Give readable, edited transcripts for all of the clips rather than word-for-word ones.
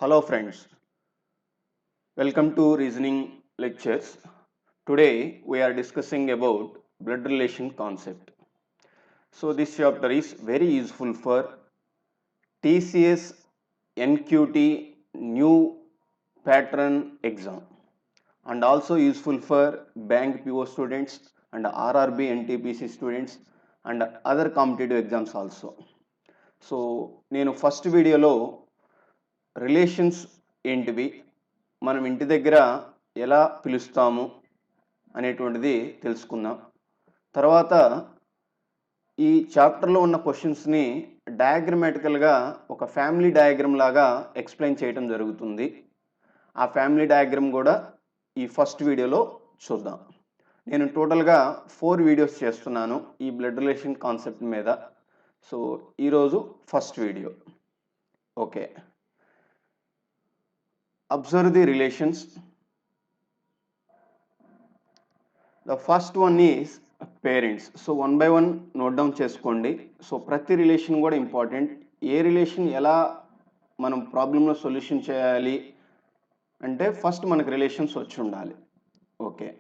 Hello friends, welcome to Reasoning Lectures. Today we are discussing about blood relation concept. So this chapter is very useful for TCS NQT new pattern exam and also useful for bank PO students and RRB NTPC students and other competitive exams also. So నేను first వీడియోలో relations ఏంటివి, మనం ఇంటి దగ్గర ఎలా పిలుస్తాము అనేటువంటిది తెలుసుకుందాం. తర్వాత ఈ చాప్టర్లో ఉన్న క్వశ్చన్స్ని డయాగ్రమాటికల్గా ఒక ఫ్యామిలీ డయాగ్రామ్ లాగా ఎక్స్ప్లెయిన్ చేయడం జరుగుతుంది. ఆ ఫ్యామిలీ డయాగ్రామ్ కూడా ఈ ఫస్ట్ వీడియోలో చూద్దాం. నేను టోటల్గా 4 వీడియోస్ చేస్తున్నాను ఈ బ్లడ్ రిలేషన్ కాన్సెప్ట్ మీద. సో ఈరోజు first video. Okay, observe the relations. The first one is parents. So one by one note down చేసుకోండి. సో ప్రతి రిలేషన్ కూడా ఇంపార్టెంట్. ఏ రిలేషన్ ఎలా మనం ప్రాబ్లంలో సొల్యూషన్ చేయాలి అంటే ఫస్ట్ మనకు రిలేషన్స్ వచ్చి ఉండాలి. Okay,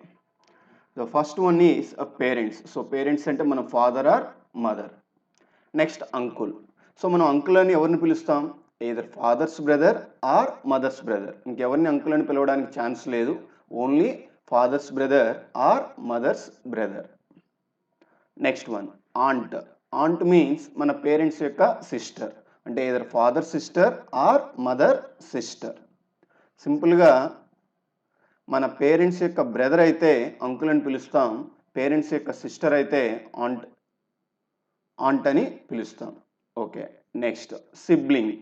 the first one is parents. So parents అంటే మన father or mother. Next uncle. So మనం అంకుల్ అని ఎవరిని పిలుస్తాం? either father's brother or mother's brother. ఇంకెవరిని అంకుల్ అని పిలవడానికి ఛాన్స్ లేదు. Only father's brother or mother's brother. Next one aunt. Aunt means మన పేరెంట్స్ యొక్క సిస్టర్, అంటే either father sister or mother sister. సింపుల్గా మన పేరెంట్స్ యొక్క బ్రదర్ అయితే అంకుల్ అని పిలుస్తాం, పేరెంట్స్ యొక్క సిస్టర్ అయితే ఆంట్ అని పిలుస్తాం. Okay, next sibling.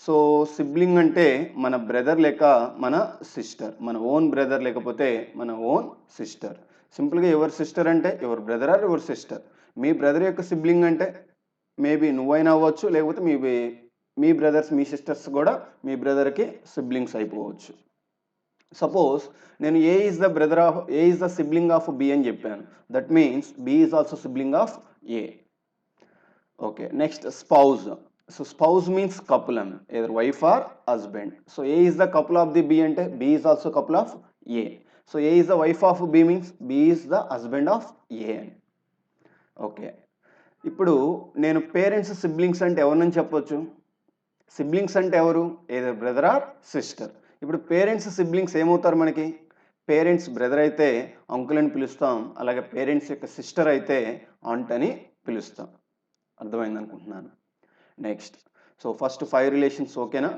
So sibling అంటే మన బ్రదర్ లేక మన సిస్టర్, మన ఓన్ బ్రదర్ లేకపోతే మన ఓన్ సిస్టర్. సింపుల్గా ఎవరి సిస్టర్ అంటే ఎవరి బ్రదర్ ఆర్ ఎవరి సిస్టర్. మీ బ్రదర్ యొక్క సిబ్లింగ్ అంటే మేబీ నువ్వైనా అవ్వచ్చు, లేకపోతే మీ బ్రదర్స్ మీ సిస్టర్స్ కూడా మీ బ్రదర్కి సిబ్లింగ్స్ అయిపోవచ్చు. సపోజ్ నేను A is the sibling of B అని చెప్పాను, that means B is also sibling of A. Okay, next spouse. So spouse means couple అని, either wife or husband. So A is the couple of the B అంటే B is also couple of A. So A is the wife of B means B is the husband of A అని. Okay, ఇప్పుడు నేను parents siblings అంటే ఎవరినని చెప్పొచ్చు? Siblings అంటే ఎవరు? either brother or sister. ఇప్పుడు parents siblings ఏమవుతారు మనకి? పేరెంట్స్ బ్రదర్ అయితే అంకుల్ అని పిలుస్తాం, అలాగే పేరెంట్స్ యొక్క సిస్టర్ అయితే ఆంట్ అని పిలుస్తాం. అర్థమైంది అనుకుంటున్నాను. నెక్స్ట్, సో ఫస్ట్ 5 రిలేషన్స్ ఓకేనా?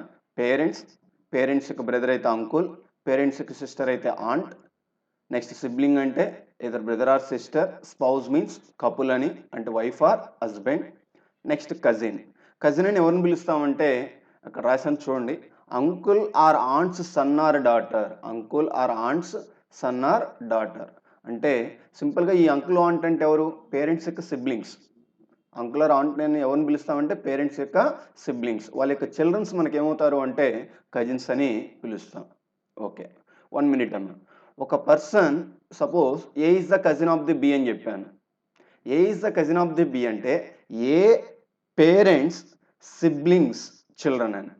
పేరెంట్స్ యొక్క బ్రదర్ అయితే అంకుల్, పేరెంట్స్ యొక్క సిస్టర్ అయితే ఆంట్. నెక్స్ట్ సిబ్లింగ్ అంటే either brother or sister. Spouse means couple అని, అంటే wife or husband. Next cousin. Cousin అని ఎవరిని పిలుస్తామంటే అక్కడ రాశాను చూడండి, uncle or aunt's son or daughter. Uncle or aunt's son or daughter. అంటే సింపుల్గా ఈ అంకుల్ ఆంట్ అంటే ఎవరు? పేరెంట్స్ యొక్క సిబ్లింగ్స్. అంకుల్ ఆర్ ఆంట్ అని ఎవరిని పిలుస్తామంటే పేరెంట్స్ యొక్క సిబ్లింగ్స్. వాళ్ళ యొక్క చిల్డ్రన్స్ మనకి ఏమవుతారు అంటే కజిన్స్ అని పిలుస్తాం. ఓకే, 1 మినిట్ అన్న. ఒక person suppose A is the cousin of the B అని చెప్పాను. A is the cousin of the B అంటే ఏ పేరెంట్స్ సిబ్లింగ్స్ చిల్డ్రన్ అని.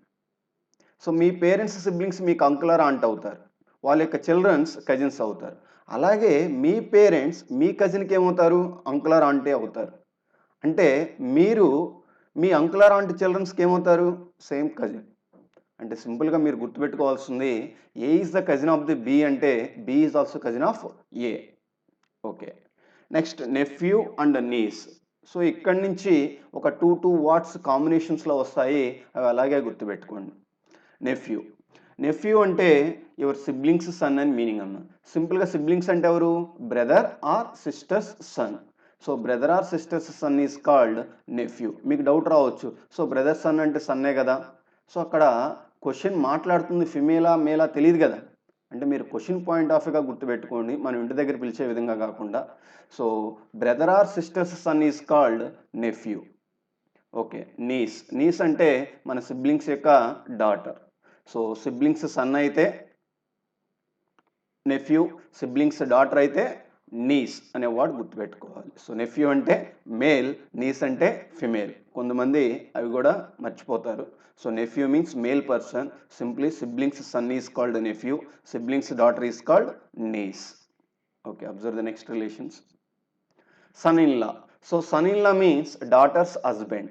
సో మీ పేరెంట్స్ సిబ్లింగ్స్ మీకు అంకుల్ ఆర్ ఆంట్ అవుతారు, వాళ్ళ యొక్క చిల్డ్రన్స్ కజిన్స్ అవుతారు. అలాగే మీ పేరెంట్స్ మీ కజిన్కి ఏమవుతారు? అంకుల్ ఆర్ ఆంటే అవుతారు. అంటే మీరు మీ అంకుల్ ఆర్ ఆంటీ చిల్డ్రన్స్కి ఏమవుతారు? Same cousin. అంటే సింపుల్గా మీరు గుర్తుపెట్టుకోవాల్సింది A is the cousin of the B అంటే B is also cousin of A. Okay, next nephew and niece. So ఇక్కడి నుంచి ఒక 2 వర్డ్స్ కాంబినేషన్స్లో వస్తాయి, అవి అలాగే గుర్తుపెట్టుకోండి. నెఫ్యూ అంటే యువర్ సిబ్లింగ్స్ సన్ అని మీనింగ్ అన్న. సింపుల్గా సిబ్లింగ్స్ అంటే ఎవరు? Brother or sister's son. So brother or sister's son is called nephew. మీకు డౌట్ రావచ్చు, సో బ్రదర్ సన్ అంటే సన్నే కదా, సో అక్కడ క్వశ్చన్ మాట్లాడుతుంది ఫిమేలా మేలా తెలియదు కదా. అంటే మీరు క్వశ్చన్ పాయింట్ ఆఫ్ వ్యూగా గుర్తుపెట్టుకోండి, మనం ఇంటి దగ్గర పిలిచే విధంగా కాకుండా. So brother or sister's son is called nephew. Okay, niece అంటే మన సిబ్లింగ్స్ యొక్క డాటర్. సో సిబ్లింగ్స్ సన్ అయితే నెఫ్యూ, సిబ్లింగ్స్ డాటర్ అయితే నీస్ అనే వర్డ్ గుర్తుపెట్టుకోవాలి. సో నెఫ్యూ అంటే మేల్, నీస్ అంటే ఫిమేల్. కొంతమంది అవి కూడా మర్చిపోతారు. So nephew means male person. Simply sibling's son is called nephew, sibling's daughter is called niece. Okay, observe the next relations. Son-in-law. So son-in-law means daughter's husband.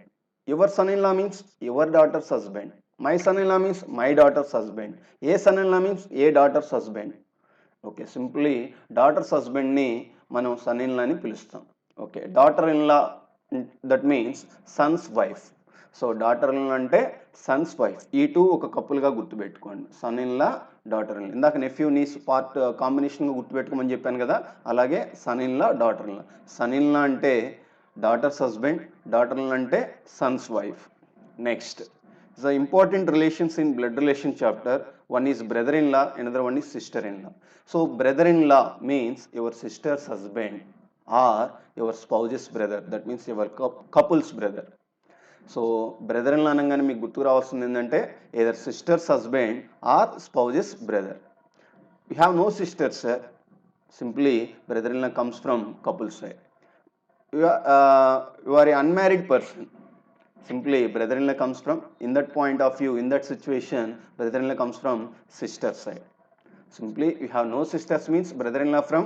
Your son-in-law means your daughter's husband. My son-in-law means my daughter's husband. A son-in-law means a daughter's husband. Okay, simply daughter's హస్బెండ్ని మనం son in law అని పిలుస్తాం. Okay, daughter in law that means son's wife. So daughter in law అంటే son's wife. ఈ two ఒక కపుల్గా గుర్తుపెట్టుకోండి, son in law, daughter in law. ఇందాక నెఫ్యూ నీస్ పార్ట్ కాంబినేషన్గా గుర్తుపెట్టుకోమని చెప్పాను కదా, అలాగే son in law, daughter in law. Son in law అంటే daughter's husband, daughter in law అంటే son's wife. Next, the important relations in blood relation chapter, one is brother-in-law, another one is sister-in-law. So brother-in-law means your sister's husband or your spouse's brother, that means your couple's brother. So brother-in-law అనగానే మీకు గుర్తుకు రావాల్సింది ఏంటంటే either sister's husband or spouse's brother. You have no sisters, sir. Simply brother-in-law comes from couple side. You are an unmarried person. Simply brother-in-law comes from, in that point of view, in that situation, brother-in-law comes from sister side. Simply you have no sisters means brother-in-law from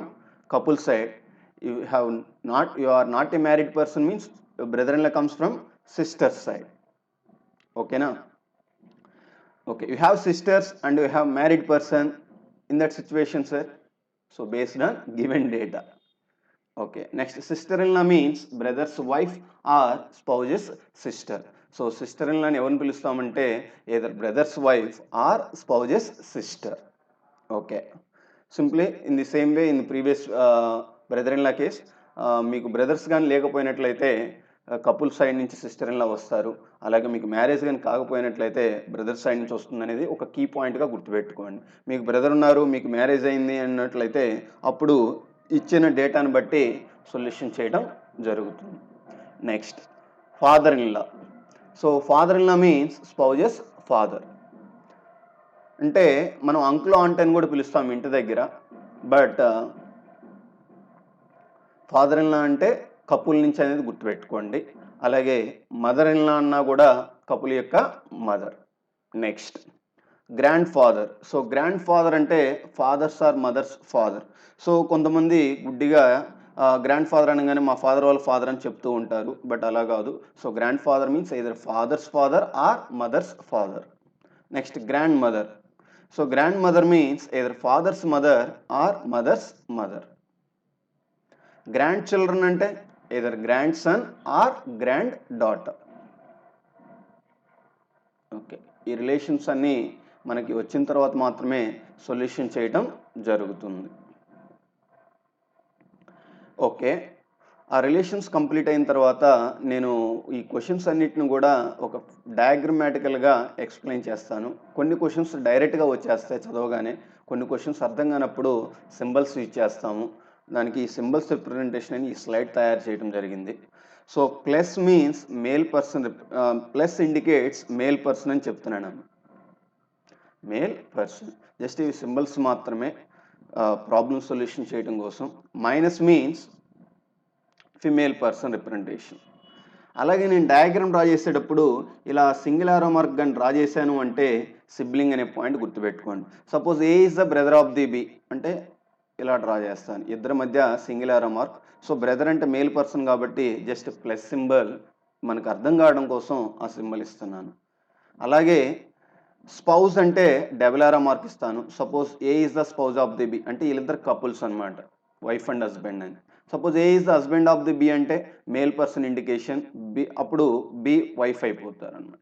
couple side. You are not a married person means brother-in-law comes from sister side. Okay na? Okay, you have sisters and you have married person. In that situation, sir, so based on given data. Okay, next, sister-in-law means brother's wife or spouse's sister. So sister-in-law ni evarni pilustamante either brother's wife or spouse's sister. Okay, simply in the same way in the previous brother-in-law case, మీకు brothers కానీ లేకపోయినట్లయితే couple side నుంచి సిస్టర్-ఇన్-లా వస్తారు. అలాగే మీకు marriage కానీ కాకపోయినట్లయితే brother side నుంచి వస్తుంది అనేది ఒక కీ పాయింట్గా గుర్తుపెట్టుకోండి. మీకు బ్రదర్ ఉన్నారు, మీకు మ్యారేజ్ అయింది అన్నట్లయితే అప్పుడు ఇచ్చిన డేటాను బట్టి సొల్యూషన్ చేయడం జరుగుతుంది. Next, father in law. So father in law means spouses father. అంటే మనం అంకుల్ ఆంట్ అని కూడా పిలుస్తాం ఇంటి దగ్గర, బట్ ఫాదర్ ఇన్ లా అంటే కపుల్ నుంచి అనేది గుర్తుపెట్టుకోండి. అలాగే మదర్ ఇన్ లా అన్నా కూడా కపుల్ యొక్క mother. Next, grand father. So grand father అంటే father's or mother's father. So కొంతమంది గుడ్డిగా గ్రాండ్ ఫాదర్ అనగానే మా ఫాదర్ వాళ్ళ ఫాదర్ అని చెప్తూ ఉంటారు, బట్ అలా కాదు. So grand father means either father's father or mother's father. Next, grandmother. So grandmother means either father's mother or mother's mother. Grandchildren అంటే either grandson or granddaughter. Okay, ఈ relations అన్నీ మనకి వచ్చిన తర్వాత మాత్రమే solution చేయటం జరుగుతుంది. Okay, ఆ రిలేషన్స్ కంప్లీట్ అయిన తర్వాత నేను ఈ క్వశ్చన్స్ అన్నిటిని కూడా ఒక డయాగ్రమాటికల్గా ఎక్స్ప్లెయిన్ చేస్తాను. కొన్ని క్వశ్చన్స్ డైరెక్ట్గా వచ్చేస్తాయి చదవగానే, కొన్ని క్వశ్చన్స్ అర్థం కానప్పుడు సింబల్స్ యూజ్ చేస్తాము. దానికి ఈ సింబల్స్ రిప్రజెంటేషన్ అని ఈ స్లైడ్ తయారు చేయడం జరిగింది. So plus means male person, plus indicates male person అని చెప్తున్నాను. మేల్ పర్సన్ జస్ట్ ఇవి సింబల్స్ మాత్రమే ప్రాబ్లమ్ సొల్యూషన్ చేయడం కోసం. Minus means female person representation. అలాగే నేను డయాగ్రామ్ డ్రా చేసేటప్పుడు ఇలా సింగిల్ ఆరో మార్క్ కానీ డ్రా చేశాను అంటే సిబ్లింగ్ అనే పాయింట్ గుర్తుపెట్టుకోండి. Suppose A is the brother of the B అంటే ఇలా డ్రా చేస్తాను, ఇద్దరి మధ్య single arrow mark. So brother అంటే మేల్ పర్సన్ కాబట్టి జస్ట్ ప్లస్ సింబల్ మనకు అర్థం కావడం కోసం ఆ సింబల్ ఇస్తున్నాను. అలాగే స్పౌజ్ అంటే డబుల్ ఆరో మార్క్ ఇస్తాను. Suppose A is the spouse of the B అంటే వీళ్ళిద్దరు కపుల్స్ అనమాట, వైఫ్ అండ్ హస్బెండ్ అని. Suppose A is the husband of the B అంటే మేల్ పర్సన్ ఇండికేషన్, బి అప్పుడు బి వైఫ్ అయిపోతారు అన్నమాట.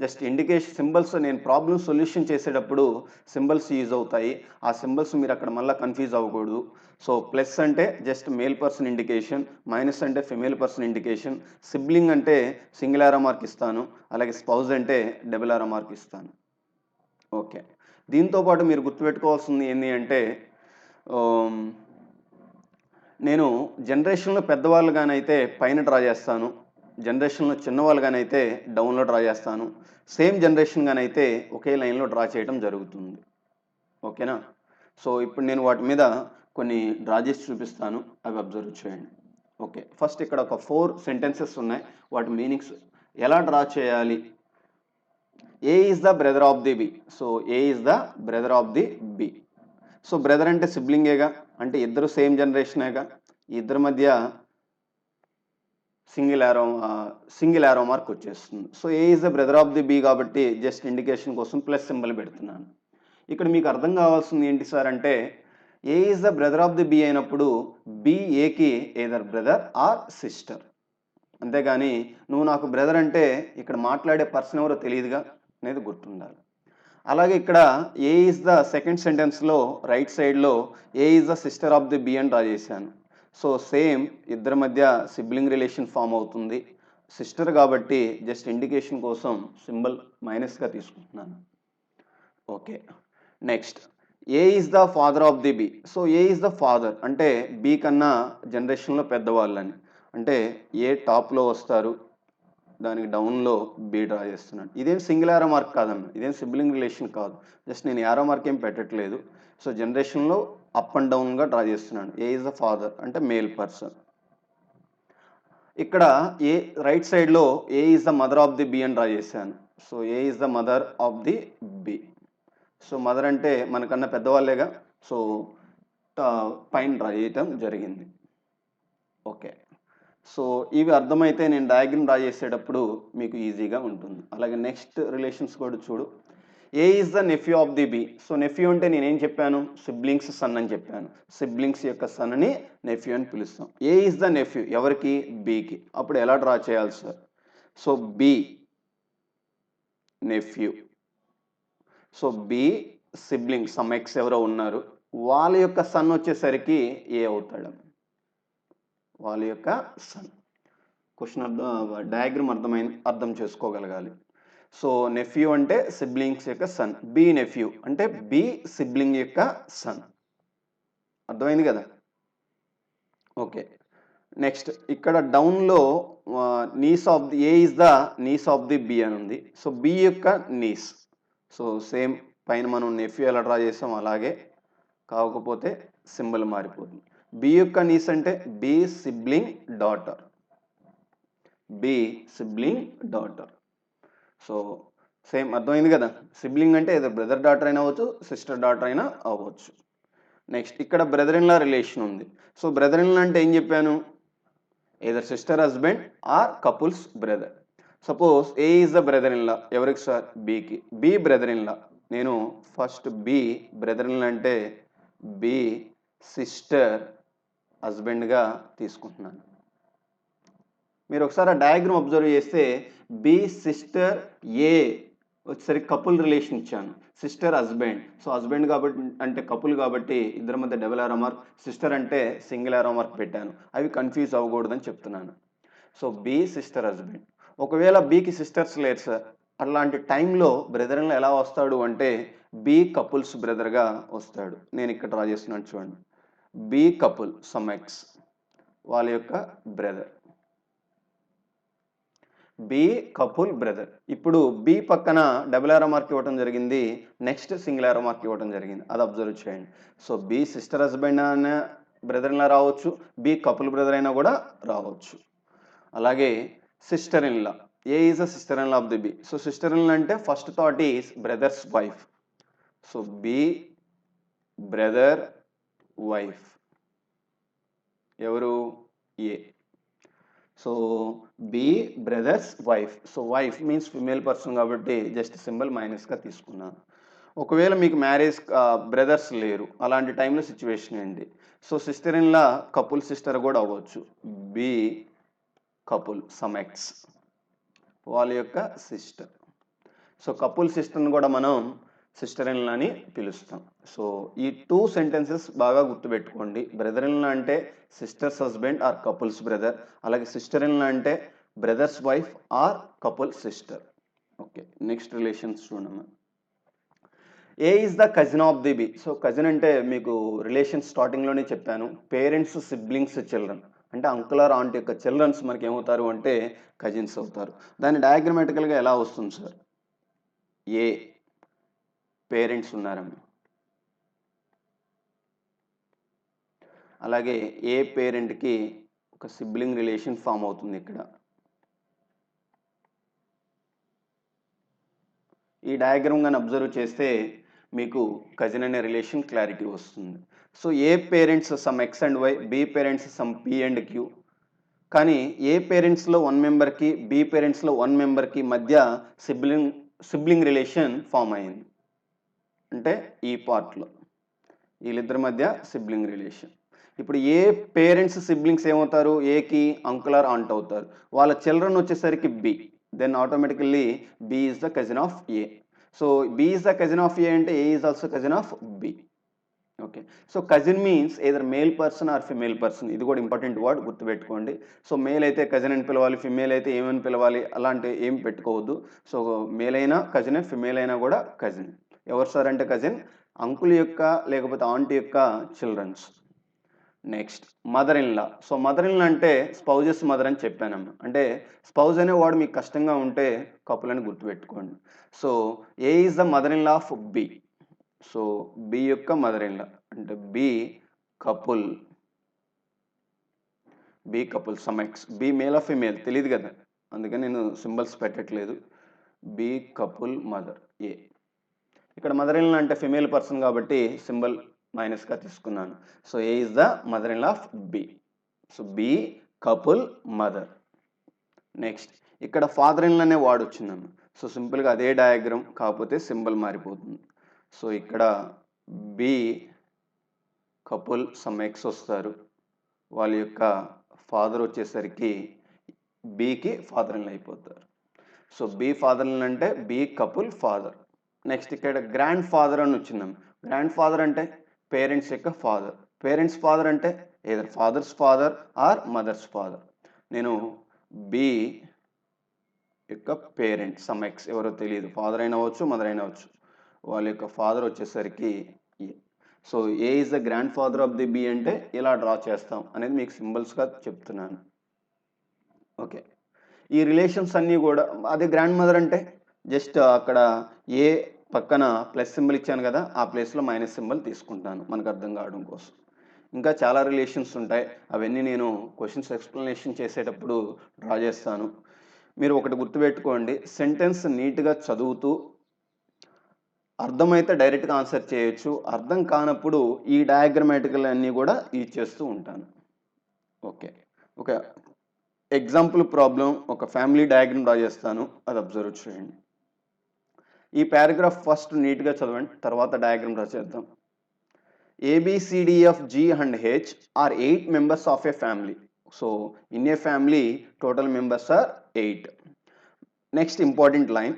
జస్ట్ ఇండికేషన్ సింబల్స్ నేను ప్రాబ్లమ్ సొల్యూషన్ చేసేటప్పుడు సింబల్స్ యూజ్ అవుతాయి. ఆ సింబల్స్ మీరు అక్కడ మళ్ళీ కన్ఫ్యూజ్ అవ్వకూడదు. సో ప్లస్ అంటే just male person indication, minus అంటే ఫిమేల్ పర్సన్ ఇండికేషన్, సిబ్లింగ్ అంటే సింగిల్ ఆరో మార్క్ ఇస్తాను, అలాగే స్పౌజ్ అంటే డబుల్ ఆరో మార్క్ ఇస్తాను. ఓకే, దీంతోపాటు మీరు గుర్తుపెట్టుకోవాల్సింది ఏంటి అంటే నేను జనరేషన్లో పెద్దవాళ్ళు కానైతే పైన డ్రా చేస్తాను, జనరేషన్లో చిన్నవాళ్ళు కానైతే డౌన్లో డ్రా చేస్తాను, సేమ్ జనరేషన్ కానైతే ఒకే లైన్లో డ్రా చేయడం జరుగుతుంది. ఓకేనా? సో ఇప్పుడు నేను వాటి మీద కొన్ని డ్రా చేసి చూపిస్తాను, అవి అబ్జర్వ్ చేయండి. ఓకే, ఫస్ట్ ఇక్కడ ఒక 4 సెంటెన్సెస్ ఉన్నాయి. వాటి మీనింగ్స్ ఎలా డ్రా చేయాలి? A is the brother of the B. So A is the brother of the B. So brother అంటే సిబ్లింగేగా, అంటే ఇద్దరు సేమ్ జనరేషనేగా. ఇద్దరి మధ్య సింగిల్ యారో మార్క్ వచ్చేస్తుంది. So A is the brother of the B కాబట్టి జస్ట్ ఇండికేషన్ కోసం ప్లస్ సింబల్ పెడుతున్నాను. ఇక్కడ మీకు అర్థం కావాల్సింది ఏంటి సార్ అంటే, A is the brother of the B అయినప్పుడు బి ఏకి ఏదర్ బ్రదర్ ఆర్ సిస్టర్. అంతేగాని నువ్వు నాకు బ్రదర్ అంటే ఇక్కడ మాట్లాడే పర్సన్ ఎవరో తెలియదుగా అనేది గుర్తుండాలి. అలాగే ఇక్కడ ఏ ఈజ్ ద సెకండ్ సెంటెన్స్లో రైట్ సైడ్లో A is the sister of the B అని డ్రా చేశాను. సో సేమ్ ఇద్దరి మధ్య సిబ్లింగ్ రిలేషన్ ఫామ్ అవుతుంది. సిస్టర్ కాబట్టి జస్ట్ ఇండికేషన్ కోసం సింబల్ మైనస్గా తీసుకుంటున్నాను. Okay, next A is the father of the B. So A is the father అంటే బి కన్నా జనరేషన్లో పెద్దవాళ్ళని, అంటే ఏ టాప్లో వస్తారు, దానికి డౌన్లో బి డ్రా చేస్తున్నాను. ఇదేం సింగిల్ యారో మార్క్ కాదన్న, ఇదేం సిబ్లింగ్ రిలేషన్ కాదు. జస్ట్ నేను యారో మార్క్ ఏం పెట్టట్లేదు. సో జనరేషన్లో అప్ అండ్ డౌన్గా డ్రా చేస్తున్నాను. ఏ ఈజ్ ద ఫాదర్ అంటే మేల్ పర్సన్. ఇక్కడ ఏ రైట్ సైడ్లో A is the mother of the B అని డ్రా చేశాను. So A is the mother of the B. So mother అంటే మనకన్నా పెద్దవాళ్ళేగా, సో పైన డ్రా చేయటం జరిగింది. ఓకే, సో ఇవి అర్థమైతే నేను డయాగ్రమ్ డ్రా చేసేటప్పుడు మీకు ఈజీగా ఉంటుంది. అలాగే నెక్స్ట్ రిలేషన్స్ కూడా చూడు. A is the nephew of the B. So nephew అంటే నేనేం చెప్పాను, సిబ్లింగ్స్ సన్ అని చెప్పాను. సిబ్లింగ్స్ యొక్క సన్ అని నెఫ్యూ అని పిలుస్తాం. ఏ ఈజ్ ద నెఫ్యూ ఎవరికి, బికి. అప్పుడు ఎలా డ్రా చేయాలి sir? So B nephew. So B sibling some X ఎవరో ఉన్నారు, వాళ్ళ యొక్క సన్ వచ్చేసరికి ఏ అవుతాడు, వాళ్ళ యొక్క సన్. క్వశ్చన్ డయాగ్రమ్ అర్థం చేసుకోగలగాలి. సో నెఫ్యూ అంటే సిబ్లింగ్స్ యొక్క సన్, బి నెఫ్యూ అంటే బి సిబ్లింగ్ యొక్క సన్. అర్థమైంది కదా? ఓకే, నెక్స్ట్ ఇక్కడ డౌన్లో niece of the A is the niece of the B అని ఉంది. సో బి యొక్క నీస్. సో సేమ్ పైన మనం నెఫ్యూ ఎలా డ్రా చేసాం అలాగే, కాకపోతే సింబల్ మారిపోతుంది. బి యొక్క నీస్ అంటే B sibling daughter, B sibling daughter. So same అర్థమైంది కదా? సిబ్లింగ్ అంటే ఏదో బ్రదర్ డాటర్ అయినా అవ్వచ్చు, సిస్టర్ డాటర్ అయినా అవ్వచ్చు. నెక్స్ట్ ఇక్కడ బ్రదర్ ఇన్ లా రిలేషన్ ఉంది. సో బ్రదర్ ఇన్ లా అంటే ఏం చెప్పాను, either sister husband or couple's brother. Suppose A is the brother in law ఎవరికి సార్, బికి. బి బ్రదర్ ఇన్ లా, నేను first B brother in law అంటే B sister హస్బెండ్గా తీసుకుంటున్నాను. మీరు ఒకసారి ఆ డయాగ్రమ్ అబ్జర్వ్ చేస్తే బి సిస్టర్ ఏ వచ్చేసరికి కపుల్ రిలేషన్ ఇచ్చాను, సిస్టర్ హస్బెండ్. సో హస్బెండ్ కాబట్టి అంటే కపుల్ కాబట్టి ఇద్దరి మధ్య డబుల్ యారో మార్క్, సిస్టర్ అంటే సింగిల్ యారో మార్క్ పెట్టాను. అవి కన్ఫ్యూజ్ అవ్వకూడదని చెప్తున్నాను. So B sister husband. ఒకవేళ బికి సిస్టర్స్ లేరు సార్, అలాంటి టైంలో బ్రదర్ ఇన్ లా ఎలా వస్తాడు అంటే బి కపుల్స్ బ్రదర్గా వస్తాడు. నేను ఇక్కడ డ్రా చేస్తున్నాను చూడండి, బి కపుల్ సమ్ ఎక్స్ వాళ్ళ యొక్క బ్రదర్, బి కపుల్ బ్రదర్. ఇప్పుడు బి పక్కన డబుల్ యారో మార్క్ ఇవ్వడం జరిగింది, నెక్స్ట్ సింగిల్ యారో మార్క్ ఇవ్వడం జరిగింది, అది అబ్జర్వ్ చేయండి. సో బి సిస్టర్ హస్బెండ్ అనే బ్రదర్ ఇన్ లా రావచ్చు, బి కపుల్ బ్రదర్ అయినా కూడా రావచ్చు. అలాగే sister in law, A is a sister in law of the B. So sister in law అంటే first thought is brother's wife. So B brother wife ఎవరు, A. So B brother's wife. So wife means female person కాబట్టి just symbol మైనస్గా తీసుకున్నాను. ఒకవేళ మీకు marriage brothers లేరు, అలాంటి టైంలో సిచ్యువేషన్ ఏంటి? So sister in law couple sister కూడా అవ్వచ్చు, బి కపుల్ సమ్ ఎక్స్ వాళ్ళ యొక్క సిస్టర్. సో కపుల్ సిస్టర్ని కూడా మనం సిస్టర్ ఇన్ లా అని పిలుస్తాం. సో ఈ 2 సెంటెన్సెస్ బాగా గుర్తుపెట్టుకోండి. బ్రదర్ ఇన్ లా అంటే sister's husband or couple's brother, అలాగే సిస్టర్ ఇన్ లా అంటే brother's wife or couple sister. Okay, next relations చూడమ్మా. A is the cousin of the B. So cousin అంటే మీకు రిలేషన్ స్టార్టింగ్లోనే చెప్పాను, పేరెంట్స్ సిబ్లింగ్స్ చిల్డ్రన్, అంటే uncle or aunty యొక్క childrens మనకి ఏమవుతారు అంటే కజిన్స్ అవుతారు. దాన్ని డయాగ్రమాటికల్గా ఎలా వస్తుంది సార్, ఏ పేరెంట్స్ ఉన్నారమ్మా, అలాగే ఏ పేరెంట్కి ఒక సిబ్లింగ్ రిలేషన్ ఫామ్ అవుతుంది ఇక్కడ. ఈ డయాగ్రామ్ కానీ అబ్జర్వ్ చేస్తే మీకు కజిన్ అనే రిలేషన్ క్లారిటీ వస్తుంది. So A parents some X and Y, B parents some P and Q. కానీ ఏ పేరెంట్స్లో 1 మెంబర్కి, బి పేరెంట్స్లో 1 మెంబర్కి మధ్య సిబ్లింగ్ రిలేషన్ ఫామ్ అయింది. అంటే ఈ పార్ట్లో వీళ్ళిద్దరి మధ్య సిబ్లింగ్ రిలేషన్. ఇప్పుడు ఏ పేరెంట్స్ సిబ్లింగ్స్ ఏమవుతారు? ఏకి అంకుల్ ఆర్ ఆంట్ అవుతారు. వాళ్ళ చిల్డ్రన్ వచ్చేసరికి B. Then automatically B is the cousin of A. So B is the cousin of A అంటే A is also cousin of B. Okay. So cousin means either male person or female person. ఇది కూడా important word, గుర్తుపెట్టుకోండి. So male అయితే cousin అని పిలవాలి, female అయితే ఏమని పిలవాలి అలాంటి ఏం పెట్టుకోవద్దు. సో మేల్ అయినా కజినే, ఫిమేల్ అయినా కూడా కజిన్. ఎవరు సార్ అంటే కజిన్ అంకుల్ యొక్క లేకపోతే ఆంటీ యొక్క childrens. Next mother in law. So mother in law అంటే స్పౌజెస్ మదర్ అని చెప్పానమ్మా. అంటే స్పౌజ్ అనే వాడు మీకు కష్టంగా ఉంటే కపుల్ అని గుర్తుపెట్టుకోండి. So A is the mother in law of B. So B యొక్క మదర్ ఇన్ లా అంటే B couple some X. B male of female తెలియదు కదా, అందుకని నేను సింబల్స్ పెట్టట్లేదు. B couple mother A. ఇక్కడ మదర్ ఇన్ లా అంటే ఫిమేల్ పర్సన్ కాబట్టి సింబల్ మైనస్గా తీసుకున్నాను. So A is the mother in law of B. So B couple mother. Next ఇక్కడ ఫాదర్ ఇన్ లా అనే వాడు వచ్చిందన్న. సో సింపుల్గా అదే డయాగ్రామ్ కాకపోతే సింబల్ మారిపోతుంది. సో ఇక్కడ బి కపుల్ సమ్ ఎక్స్ వస్తారు. వాళ్ళ యొక్క ఫాదర్ వచ్చేసరికి బికి ఫాదర్ ఇన్ లా అయిపోతారు. So B father in law అంటే బి కపుల్ ఫాదర్. నెక్స్ట్ ఇక్కడ గ్రాండ్ ఫాదర్ అని వచ్చిందాం. గ్రాండ్ ఫాదర్ అంటే పేరెంట్స్ యొక్క ఫాదర్. పేరెంట్స్ ఫాదర్ అంటే either father's father or mother's father. నేను బి యొక్క పేరెంట్ సమ్ ఎక్స్ ఎవరో తెలియదు, ఫాదర్ అయినా అవ్వచ్చు, మదర్ అయినా అవ్వచ్చు. వాళ్ళ యొక్క ఫాదర్ వచ్చేసరికి A. So A is the grand father of the B అంటే ఇలా డ్రా చేస్తాం అనేది మీకు సింబల్స్గా చెప్తున్నాను. ఓకే. ఈ రిలేషన్స్ అన్నీ కూడా అదే గ్రాండ్ మదర్ అంటే జస్ట్ అక్కడ ఏ పక్కన ప్లస్ సింబల్ ఇచ్చాను కదా, ఆ ప్లేస్లో మైనస్ సింబల్ తీసుకుంటాను మనకు అర్థం కావడం కోసం. ఇంకా చాలా రిలేషన్స్ ఉంటాయి, అవన్నీ నేను క్వశ్చన్స్ ఎక్స్ప్లెనేషన్ చేసేటప్పుడు డ్రా చేస్తాను. మీరు ఒకటి గుర్తుపెట్టుకోండి, సెంటెన్స్ నీట్గా చదువుతూ అర్థమైతే డైరెక్ట్గా ఆన్సర్ చేయొచ్చు, అర్థం కానప్పుడు ఈ డయాగ్రమాటికల్ అన్నీ కూడా యూజ్ చేస్తూ ఉంటాను. ఓకే. ఒక ఎగ్జాంపుల్ ప్రాబ్లం, ఒక ఫ్యామిలీ డయాగ్రమ్ డ్రా చేస్తాను, అది అబ్జర్వ్ చేయండి. ఈ పారాగ్రాఫ్ ఫస్ట్ నీట్గా చదవండి, తర్వాత డయాగ్రమ్ డ్రా చేద్దాం. ABCDFG and H are 8 members of a family. So in a family total members are 8. Next important line,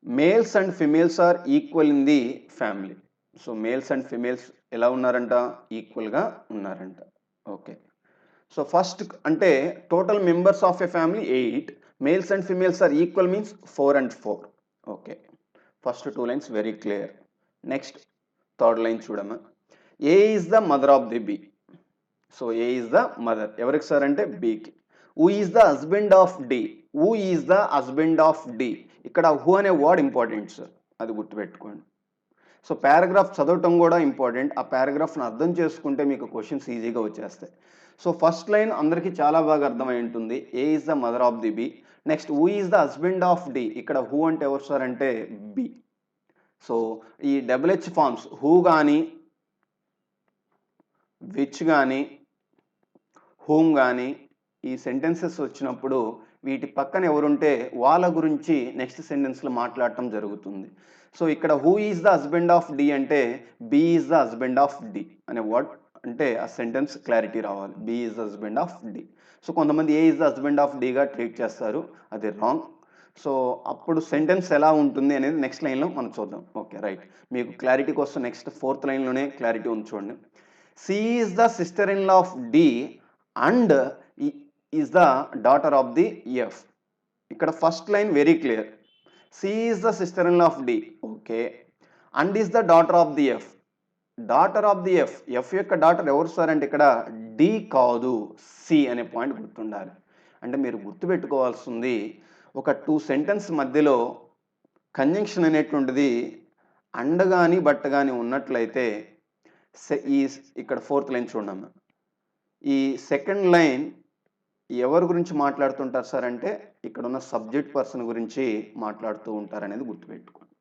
males and females are equal in the family. So males and females ఎలా ఉన్నారంట, ఈక్వల్గా ఉన్నారంట. Okay. So first అంటే total members of a family 8, males and females are equal means 4 and 4. Okay. First 2 lines very clear. Next third line చూడమ్మా. A is the mother of the B. So A is the mother ఎవరికి sir అంటే బికి. Who is the husband of D. Who is the husband of D. ఇక్కడ who అనే word important sir, అది గుర్తుపెట్టుకోండి. So paragraph చదవటం కూడా important, ఆ పారాగ్రాఫ్ని అర్థం చేసుకుంటే మీకు క్వశ్చన్స్ ఈజీగా వచ్చేస్తాయి. సో ఫస్ట్ లైన్ అందరికీ చాలా బాగా అర్థమై ఉంటుంది, A is the mother of the B. Next who is the husband of D. ఇక్కడ హూ అంటే ఎవరు సార్ అంటే బి. సో ఈ డబుల్హెచ్ ఫార్మ్స్ హూ కానీ, విచ్ కానీ, హూమ్ కానీ ఈ సెంటెన్సెస్ వచ్చినప్పుడు వీటి పక్కన ఎవరుంటే వాళ్ళ గురించి నెక్స్ట్ సెంటెన్స్లో మాట్లాడటం జరుగుతుంది. సో ఇక్కడ who is the husband of D అంటే B is the husband of D అనే వర్డ్ అంటే ఆ సెంటెన్స్ క్లారిటీ రావాలి, B is the husband of D. So కొంతమంది A is the husband of డిగా ట్రీట్ చేస్తారు, అది రాంగ్. సో అప్పుడు సెంటెన్స్ ఎలా ఉంటుంది అనేది నెక్స్ట్ లైన్లో మనం చూద్దాం. ఓకే రైట్, మీకు క్లారిటీ కోసం నెక్స్ట్ 4th లైన్లోనే క్లారిటీ ఉంది చూడండి. C is the sister in law of D and is the daughter of the F. ఇక్కడ first line very clear, C is the sister in law of D. Okay. And is the daughter of the F. Daughter of the F, F యొక్క daughter ఎవరు sir అంటే ఇక్కడ D కాదు, C అనే point గుర్తుండాలి. అంటే మీరు గుర్తుపెట్టుకోవాల్సింది ఒక 2 సెంటెన్స్ మధ్యలో కంజంక్షన్ అనేటువంటిది అండ్ కానీ బట్ కానీ ఉన్నట్లయితే ఈ ఇక్కడ 4th లైన్ చూడమ్మా, ఈ సెకండ్ లైన్ ఎవరి గురించి మాట్లాడుతుంటారు సార్ అంటే ఇక్కడ ఉన్న సబ్జెక్ట్ పర్సన్ గురించి మాట్లాడుతూ ఉంటారు అనేది గుర్తుపెట్టుకోండి.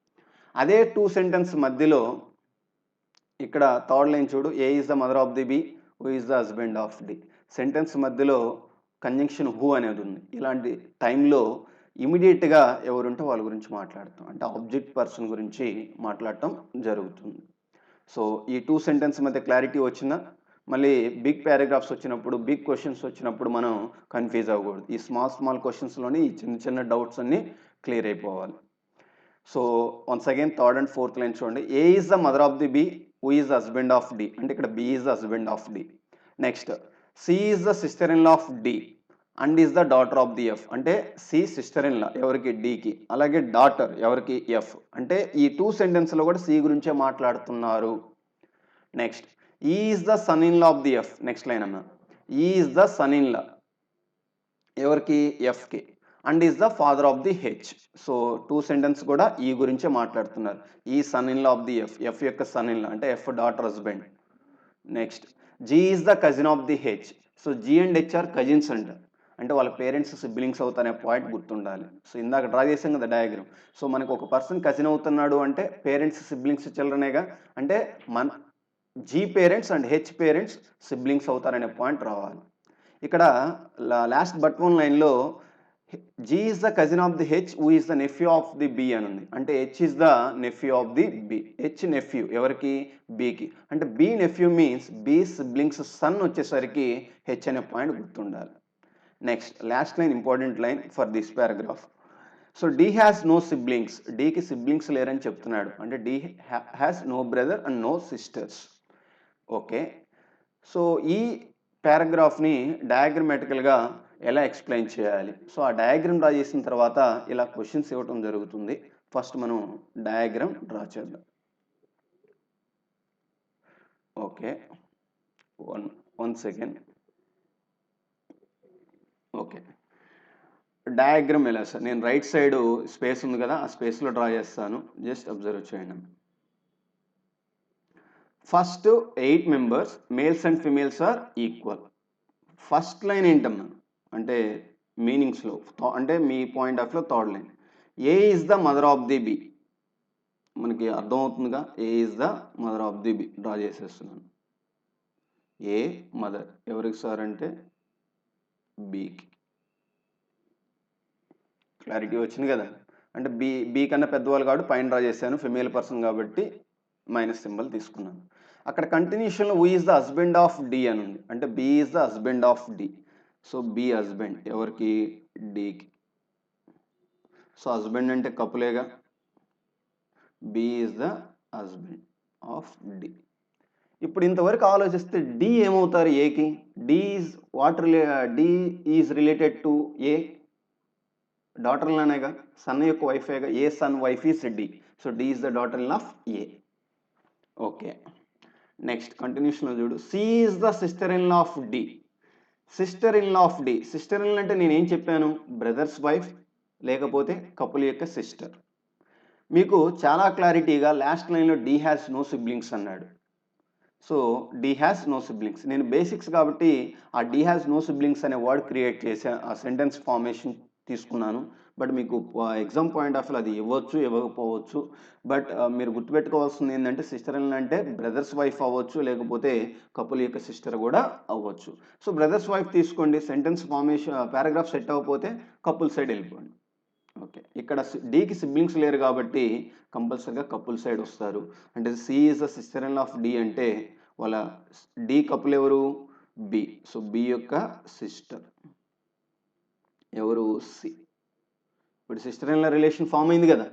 అదే 2 సెంటెన్స్ మధ్యలో ఇక్కడ థర్డ్ లైన్ చూడు, A is the mother of the B, who is the husband of D. Sentence మధ్యలో కంజంక్షన్ హూ అనేది ఉంది. ఇలాంటి టైంలో ఇమీడియట్గా ఎవరుంటే వాళ్ళ గురించి మాట్లాడతాం, అంటే ఆబ్జెక్ట్ పర్సన్ గురించి మాట్లాడటం జరుగుతుంది. సో ఈ 2 సెంటెన్స్ మధ్య క్లారిటీ వచ్చిందా? మళ్ళీ బిగ్ పారాగ్రాఫ్స్ వచ్చినప్పుడు, బిగ్ క్వశ్చన్స్ వచ్చినప్పుడు మనం కన్ఫ్యూజ్ అవ్వకూడదు. ఈ స్మాల్ క్వశ్చన్స్లోని ఈ చిన్న డౌట్స్ అన్నీ క్లియర్ అయిపోవాలి. So once again third and fourth line చూడండి, A is the mother of the B, who is the husband of D, అంటే ఇక్కడ B is the husband of D. Next C is the sister in law of D and is the daughter of the F, అంటే C sister in law ఎవరికి, డికి, అలాగే daughter ఎవరికి, F, అంటే ఈ 2 సెంటెన్స్లో కూడా సి గురించే మాట్లాడుతున్నారు. Next is the son in law of the F, next line అన్న, is the son in law ఎవరికి, ఎఫ్కి, and is the father of the H. So 2 sentence కూడా ఈ గురించే మాట్లాడుతున్నారు. E son in law of the F, F యొక్క son in law అంటే F daughter husband. Next G is the cousin of the H. So G and H are cousins అంట, అంటే వాళ్ళ parents siblings అవుతారనే పాయింట్ గుర్తుండాలి. So ఇందాక draw చేసాం కదా డయాగ్రామ్. సో మనకు ఒక పర్సన్ కజిన్ అవుతున్నాడు అంటే పేరెంట్స్ సిబ్లింగ్స్ చిల్డ్రనేగా, అంటే మన G parents and H parents siblings అవుతారనే పాయింట్ రావాలి. ఇక్కడ లాస్ట్ బట్ వన్ లైన్లో G is the cousin of the H, who is the nephew of the B అని ఉంది, అంటే H is the nephew of the B. H nephew ఎవరికి, బికి, అంటే B nephew means B siblings son వచ్చేసరికి H అనే point గుర్తుండాలి. Next last line important line for this paragraph. So D has no siblings, డికి సిబ్లింగ్స్ లేరని చెప్తున్నాడు, అంటే D has no brother and no sisters. Okay, so ఈ పారాగ్రాఫ్ని డయాగ్రమాటికల్గా ఎలా ఎక్స్ప్లెయిన్ చేయాలి? సో ఆ డయాగ్రామ్ డ్రా చేసిన తర్వాత ఇలా క్వశ్చన్స్ ఇవ్వటం జరుగుతుంది. ఫస్ట్ మనం డయాగ్రామ్ డ్రా చేద్దాం. Okay, one second. Okay, diagram ఎలా సార్, నేను రైట్ సైడ్ స్పేస్ ఉంది కదా, ఆ స్పేస్లో డ్రా చేస్తాను, జస్ట్ అబ్జర్వ్ చేయండి. First 8 members males and females are equal. First line ఏంటన్నా అంటే మీనింగ్స్లో, అంటే మీ పాయింట్ ఆఫ్ లో third line, A is the mother of the B, మనకి అర్థమవుతుందిగా, A is the mother of the B draw చేసేస్తున్నాను. ఏ మదర్ ఎవరికి సార్ అంటే బికి. క్లారిటీ వచ్చింది కదా, అంటే బి కన్నా పెద్దవాళ్ళు కాబట్టి పైన డ్రా చేశాను, ఫిమేల్ పర్సన్ కాబట్టి మైనస్ సింబల్ తీసుకున్నాను. అక్కడ కంటిన్యూషన్లో who is the husband of D అని ఉంది, అంటే B is the husband of D. So B husband ఎవరికి, డికి. సో హస్బెండ్ అంటే కపులేగా, B is the husband of D. ఇప్పుడు ఇంతవరకు ఆలోచిస్తే డి ఏమవుతారు ఏకి, D is what D is related to A, డాటర్లనేగా, సన్ యొక్క వైఫేగా, A son wife is D. So D is the daughter in of A. Okay, next కంటిన్యూషన్లో చూడు, C is the sister in law of D. Sister in law of D, sister in law అంటే నేనేం చెప్పాను, brother's wife లేకపోతే couple యొక్క sister. మీకు చాలా క్లారిటీగా లాస్ట్ లైన్లో డి హ్యాస్ నో సిబ్లింగ్స్ అన్నాడు. So D has no siblings, నేను బేసిక్స్ కాబట్టి ఆ డి హ్యాస్ నో సిబ్లింగ్స్ అనే వర్డ్ క్రియేట్ చేసా, ఆ సెంటెన్స్ ఫార్మేషన్ తీసుకున్నాను. బట్ మీకు ఎగ్జామ్ పాయింట్ ఆఫ్ వ్యూ అది ఇవ్వచ్చు, ఇవ్వకపోవచ్చు. బట్ మీరు గుర్తుపెట్టుకోవాల్సింది ఏంటంటే సిస్టర్ ఇన్ లా అంటే బ్రదర్స్ వైఫ్ అవ్వచ్చు, లేకపోతే కపుల్ యొక్క సిస్టర్ కూడా అవ్వచ్చు. సో బ్రదర్స్ వైఫ్ తీసుకోండి, సెంటెన్స్ ఫార్మేషన్ పారాగ్రాఫ్ సెట్ అవ్వకపోతే కపుల్ సైడ్ వెళ్ళిపోండి. ఓకే, ఇక్కడ డికి సిబ్లింగ్స్ లేరు కాబట్టి కంపల్సరీగా కపుల్ సైడ్ వస్తారు. అంటే C is the sister in law of D అంటే వాళ్ళ డి కపుల్ ఎవరు, బి. సో బి యొక్క సిస్టర్ ఎవరు, సి. ఇప్పుడు sister in law relation form అయింది కదా,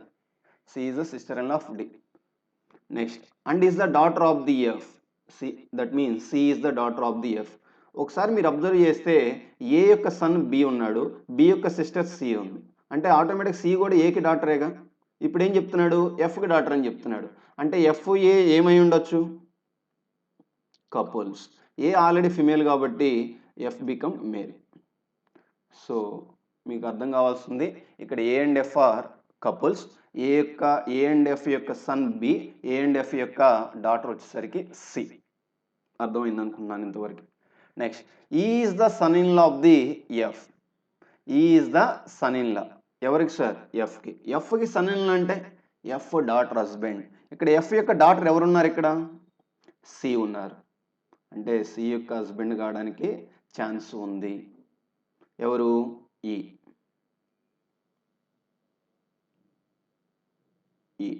C is the sister in law of D. Next and is the daughter of the F, C, that means C is the daughter of the F. ఒకసారి మీరు observe చేస్తే A యొక్క son B ఉన్నాడు, B యొక్క sister C ఉంది, అంటే automatic C కూడా ఏకి డాటరేగా. ఇప్పుడు ఏం చెప్తున్నాడు, ఎఫ్కి డాటర్ అని చెప్తున్నాడు, అంటే ఎఫ్ ఏ ఏమై ఉండొచ్చు, కపుల్స్. ఏ ఆల్రెడీ ఫిమేల్ కాబట్టి ఎఫ్ బికమ్ మేల్. సో మీకు అర్థం కావాల్సింది ఇక్కడ A and F are couples. A and F యొక్క son B, A and F యొక్క డాటర్ వచ్చేసరికి సి. అర్థమైంది అనుకున్నాను ఇంతవరకు. Next E is the son in law of the F. E is the son in law ఎవరికి sir? ఎఫ్కి. ఎఫ్కి son in law అంటే ఎఫ్ డాటర్ హస్బెండ్. ఇక్కడ ఎఫ్ యొక్క డాటర్ ఎవరున్నారు? ఇక్కడ సి ఉన్నారు. అంటే సి యొక్క హస్బెండ్ కావడానికి ఛాన్స్ ఉంది. ఎవరు? ఈ. E.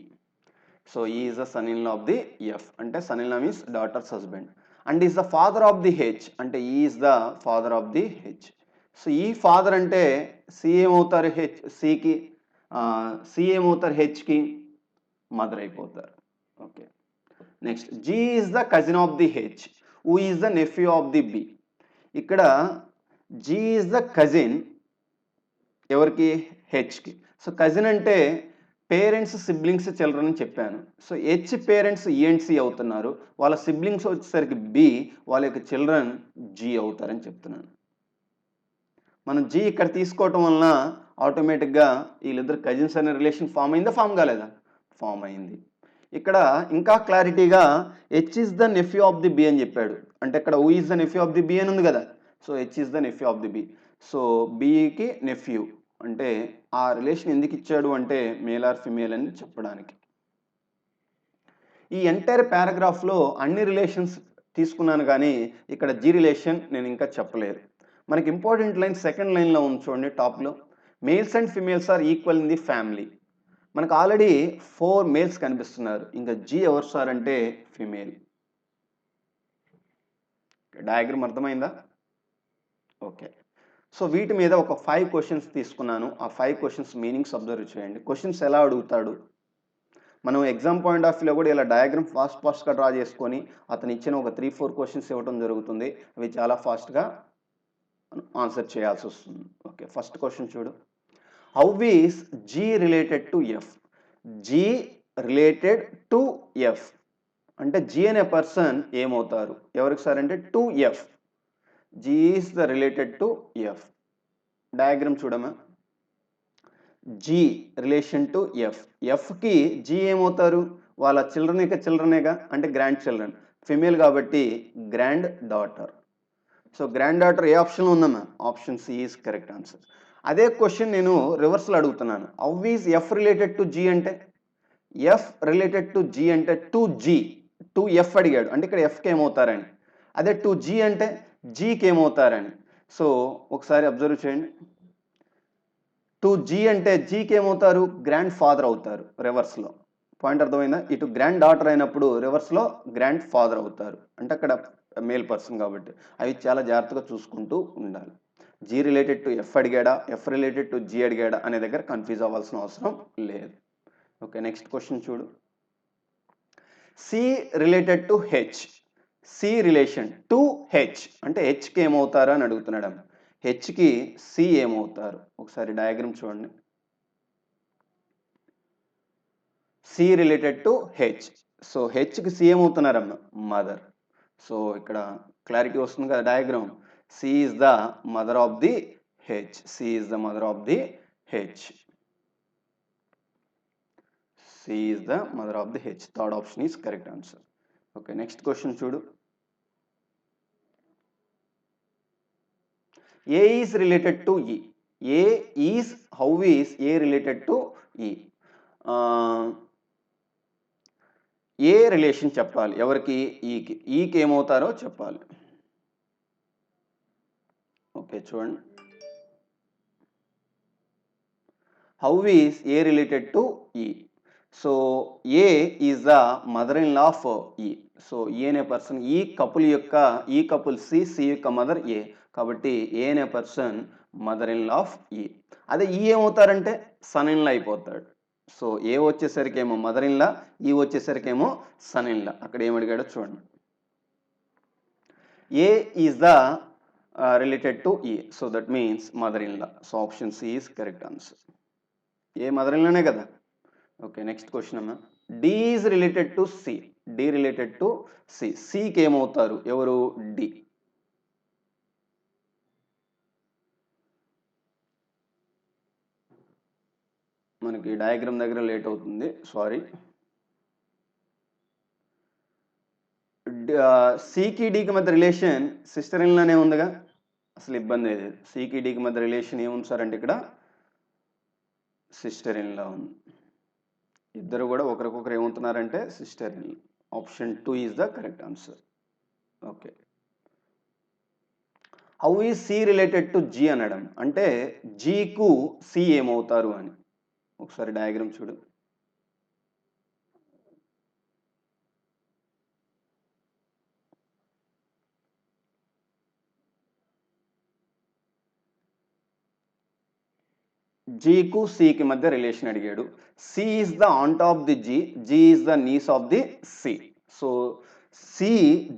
So E is the son in law of the F అంటే son in law means daughter's husband. And is the father of the H అంటే E is the father of the H. So E father అంటే C ఏమవుతారు? H సికి. C ఏమవుతారు? హెచ్కి mother అయిపోతారు. Okay. Next G is the cousin of the H. Who is the nephew of the B. ఇక్కడ G is the cousin ఎవరికి? హెచ్కి. So cousin అంటే parents siblings children అని చెప్పాను. సో హెచ్ పేరెంట్స్ ఈ అండ్ సి అవుతున్నారు. వాళ్ళ siblings వచ్చేసరికి B, వాళ్ళ యొక్క చిల్డ్రన్ జీ అవుతారని చెప్తున్నాను. మనం జీ ఇక్కడ తీసుకోవటం వలన ఆటోమేటిక్గా వీళ్ళిద్దరు కజిన్స్ అనే రిలేషన్ ఫామ్ అయిందా? ఫామ్ కాలేదా? ఫామ్ అయింది. ఇక్కడ ఇంకా క్లారిటీగా H is the nephew of the B అని చెప్పాడు. అంటే ఇక్కడ who is the nephew of the B అని ఉంది కదా. So H is the nephew of the B. So బికి నెఫ్యూ అంటే ఆ రిలేషన్ ఎందుకు ఇచ్చాడు అంటే మేల్ ఆర్ ఫిమేల్ అని చెప్పడానికి. ఈ ఎంటైర్ పారాగ్రాఫ్లో అన్ని రిలేషన్స్ తీసుకున్నాను కానీ ఇక్కడ జీ రిలేషన్ నేను ఇంకా చెప్పలేదు. మనకి ఇంపార్టెంట్ లైన్ సెకండ్ లైన్లో ఉంది చూడండి టాప్లో. Males and females are equal in the family. మనకు ఆల్రెడీ 4 మేల్స్ కనిపిస్తున్నారు. ఇంకా జీ ఎవరు సార్ అంటే ఫిమేల్. డయాగ్రామ్ అర్థమైందా? ఓకే. సో వీటి మీద ఒక 5 క్వశ్చన్స్ తీసుకున్నాను. ఆ 5 క్వశ్చన్స్ మీనింగ్స్ అబ్జర్వ్ చేయండి. క్వశ్చన్స్ ఎలా అడుగుతాడు, మనం ఎగ్జామ్ పాయింట్ ఆఫ్ వ్యూలో కూడా ఇలా డయాగ్రామ్ ఫాస్ట్గా డ్రా చేసుకొని అతను ఇచ్చిన ఒక 3-4 క్వశ్చన్స్ ఇవ్వడం జరుగుతుంది. అవి చాలా ఫాస్ట్గా ఆన్సర్ చేయాల్సి వస్తుంది. ఓకే. ఫస్ట్ క్వశ్చన్ చూడు. How is G related to F? G related to F అంటే జీ అనే పర్సన్ ఏమవుతారు? ఎవరికి సార్ అంటే to F. G is the related to F. Diagram చూడమా. G relation to F. ఎఫ్కి జీ ఏమవుతారు? వాళ్ళ చిల్డ్రన్ యొక్క చిల్డ్రనేగా, అంటే గ్రాండ్ చిల్డ్రన్. ఫిమేల్ కాబట్టి grand daughter. So grand daughter ఏ ఆప్షన్లో ఉందమ్మా? Option C is correct answer. అదే క్వశ్చన్ నేను రివర్స్లో అడుగుతున్నాను. How is F related to G అంటే ఎఫ్ రిలేటెడ్ టు జీ అంటే టు జీ. టు ఎఫ్ అడిగాడు అంటే ఇక్కడ ఎఫ్కి ఏమవుతారని. అదే టు జీ అంటే జీకి ఏమవుతారని. సో ఒకసారి అబ్జర్వ్ చేయండి. టు జీ అంటే జీకి ఏమవుతారు? గ్రాండ్ ఫాదర్ అవుతారు రివర్స్లో. పాయింట్ అర్థమైందా? ఇటు గ్రాండ్ డాటర్ అయినప్పుడు రివర్స్లో గ్రాండ్ ఫాదర్ అవుతారు. అంటే అక్కడ మేల్ పర్సన్ కాబట్టి అవి చాలా జాగ్రత్తగా చూసుకుంటూ ఉండాలి. జీ రిలేటెడ్ టు ఎఫ్ అడిగాడా, ఎఫ్ రిలేటెడ్ టు జీ అడిగాడా అనే దగ్గర కన్ఫ్యూజ్ అవ్వాల్సిన అవసరం లేదు. ఓకే. నెక్స్ట్ క్వశ్చన్ చూడు. C related to H. C relation to H అంటే హెచ్కి ఏమవుతారు అని అడుగుతున్నాడు. హెచ్కి సి ఏమవుతారు? ఒకసారి డయాగ్రామ్ చూడండి. C related to H. So హెచ్కి సి ఏమవుతున్నారమ్మా? మదర్. సో ఇక్కడ క్లారిటీ వస్తుంది కదా diagram. C is the mother of the H. C is the mother of the H. C is the mother of the H. Third option is correct answer. Okay. Next question చూడు. A is related to E. A is how is A related to E. A relation చెప్పాలి ఎవరికి? ఈకి. ఈకి ఏమవుతారో చెప్పాలి. Okay చూడండి. How is A related to E. So A is the mother in law of E. So A అనే person E couple యొక్క, E couple C, C యొక్క mother A కాబట్టి ఏ అనే person mother in law of E. అదే ఈ ఏమవుతారంటే sun in లా అయిపోతాడు. So ఏ వచ్చేసరికి ఏమో మదర్ ఇన్ లా, ఈ వచ్చేసరికి ఏమో సన్ ఇన్ లా. అక్కడ ఏమడిగాడో చూడండి. A is the related to E. So that means mother in law. So option C is correct answer. A mother in లానే కదా. ఓకే. నెక్స్ట్ క్వశ్చన్ అమ్మా. D is related to C. D related to C. సికి ఏమవుతారు? ఎవరు? D. మనకి diagram దగ్గర late అవుతుంది, sorry. సికి డికి మధ్య రిలేషన్ సిస్టర్ ఇన్ లానే ఉందిగా, అసలు ఇబ్బంది లేదు. సికి డికి మధ్య రిలేషన్ ఏముంది సార్ అంటే ఇక్కడ సిస్టర్ ఇన్ లా ఉంది. ఇద్దరు కూడా ఒకరికొకరు ఏమవుతున్నారంటే sister in. Option 2 is the correct answer. Okay. How is C related to G అనడం అంటే జీకు సి ఏమవుతారు అని. ఒకసారి డయాగ్రామ్ చూడు. జీకు సికి మధ్య రిలేషన్ అడిగాడు. C is the aunt of the G is the niece of the C. So C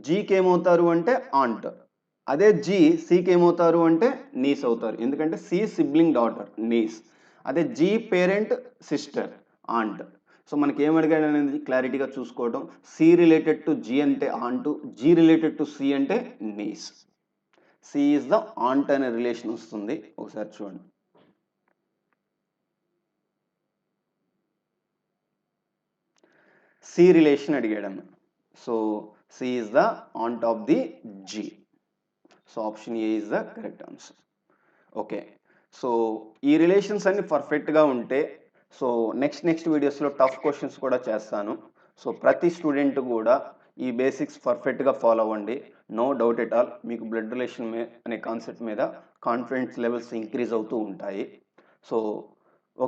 జీకి ఏమవుతారు అంటే ఆంట్, అదే జీ సికి ఏమవుతారు అంటే నీస్ అవుతారు. ఎందుకంటే సి సిబ్లింగ్ డాటర్ నీస్, అదే G parent sister aunt. So మనకి ఏం అడిగాడు అనేది క్లారిటీగా చూసుకోవడం. సి రిలేటెడ్ టు జీ అంటే aunt, G related to C అంటే niece. C is the aunt అనే రిలేషన్ వస్తుంది. ఒకసారి చూడండి. సి రిలేషన్ అడిగాడన్న. So C is the aunt of the G. So option A is the correct answer. Okay. So ఈ relations అన్ని పర్ఫెక్ట్గా ఉంటే సో నెక్స్ట్ వీడియోస్లో టఫ్ క్వశ్చన్స్ కూడా చేస్తాను. సో ప్రతి స్టూడెంట్ కూడా ఈ బేసిక్స్ పర్ఫెక్ట్గా ఫాలో అవ్వండి. నో డౌట్ ఎట్ ఆల్ మీకు బ్లడ్ రిలేషన్ అనే కాన్సెప్ట్ మీద కాన్ఫిడెన్స్ లెవెల్స్ ఇంక్రీజ్ అవుతూ ఉంటాయి. సో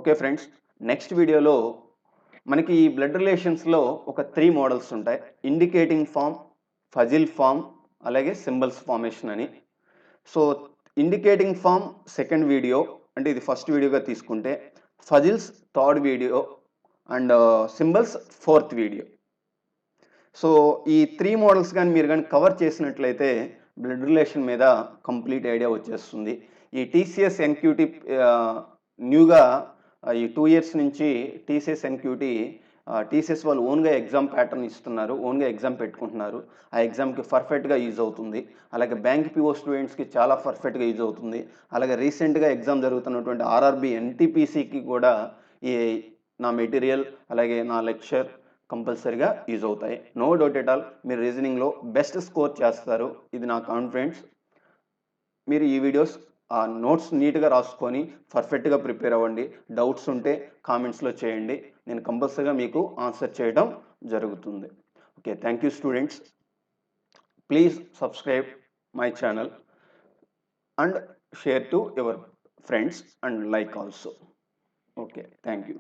ఓకే ఫ్రెండ్స్, నెక్స్ట్ వీడియోలో మనకి ఈ బ్లడ్ రిలేషన్స్లో ఒక 3 మోడల్స్ ఉంటాయి. ఇండికేటింగ్ ఫామ్, ఫజిల్ ఫామ్, అలాగే సింబల్స్ ఫార్మేషన్ అని. So indicating form second video, అంటే ఇది ఫస్ట్ వీడియోగా తీసుకుంటే, puzzles third video and symbols fourth video. So ఈ 3 మోడల్స్ కానీ మీరు కానీ కవర్ చేసినట్లయితే బ్లడ్ రిలేషన్ మీద కంప్లీట్ ఐడియా వచ్చేస్తుంది. ఈ టీసీఎస్ ఎన్క్యూటీ న్యూగా ఈ 2 ఇయర్స్ నుంచి టీసీఎస్ ఎన్క్యూటీ టీసీఎస్ వాళ్ళు ఓన్గా ఎగ్జామ్ ప్యాటర్న్ ఇస్తున్నారు, ఓన్గా ఎగ్జామ్ పెట్టుకుంటున్నారు. ఆ ఎగ్జామ్కి పర్ఫెక్ట్గా యూజ్ అవుతుంది. అలాగే బ్యాంక్ పిఓ స్టూడెంట్స్కి చాలా పర్ఫెక్ట్గా యూజ్ అవుతుంది. అలాగే రీసెంట్గా ఎగ్జామ్ జరుగుతున్నటువంటి ఆర్ఆర్బి ఎన్టీపీసీకి కూడా ఈ నా మెటీరియల్ అలాగే నా లెక్చర్ కంపల్సరీగా యూజ్ అవుతాయి. నో డౌట్ ఎట్ ఆల్ మీరు రీజనింగ్లో బెస్ట్ స్కోర్ చేస్తారు, ఇది నా కాన్ఫిడెన్స్. మీరు ఈ వీడియోస్ ఆ నోట్స్ నీట్గా రాసుకొని పర్ఫెక్ట్గా ప్రిపేర్ అవ్వండి. డౌట్స్ ఉంటే కామెంట్స్లో చేయండి, నేను కంపల్సరీగా మీకు ఆన్సర్ చేయడం జరుగుతుంది. Okay, thank you students. Please subscribe my channel and share to your friends and like also. Okay, thank you.